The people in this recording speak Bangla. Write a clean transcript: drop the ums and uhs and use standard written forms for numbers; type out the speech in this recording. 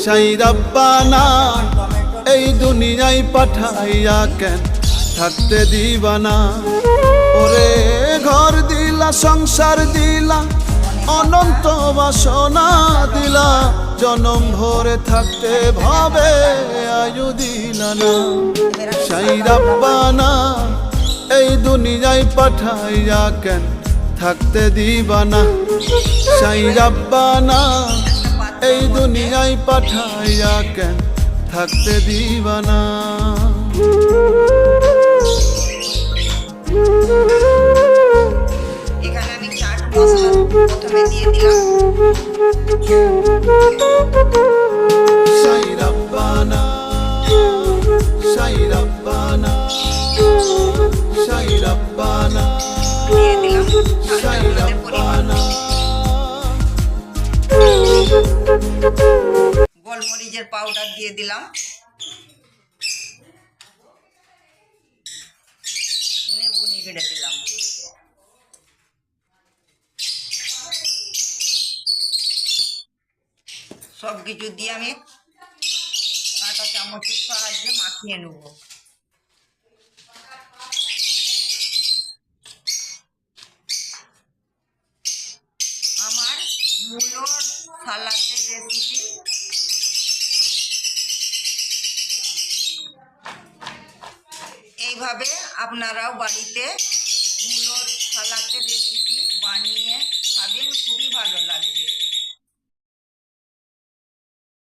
সাই রাব্বানা এই দুনিয়ায় পাঠাইয়া কেন থাকতে দিবানা। ওরে ঘর দিলা সংসার দিলা অনন্ত বাসনা দিলা, জনম ভরে থাকতে ভাবে আয়ু দিলা না। সাই রাব্বানা এই দুনিয়ায় পাঠাইয়া কেন থাকতে দিবানা। সাই রাব্বানা এই দুনিয়ায় পাঠাইয়া কেন থাকতে দিবানা। এখানে আমি চাট মশলা প্রথমে দিয়ে দিলাম। সাই রাব্বানা সাই রাব্বানা সাই রাব্বানা দিয়ে দিলাম সাই হলুদের পরিমাণ, রাব্বানা। গোলমরিচের পাউডার দিয়ে দিলাম, লেবু নিগড়ে দিলাম, সব কিছু দিয়ে আমি কাঁটা চামচের সাহায্যে মাখিয়ে নেব। আমার মূলোর সালাদের রেসিপি এইভাবে আপনারাও বাড়িতে মূলোর সালাদের রেসিপি বানিয়ে খাবেন, খুবই ভালো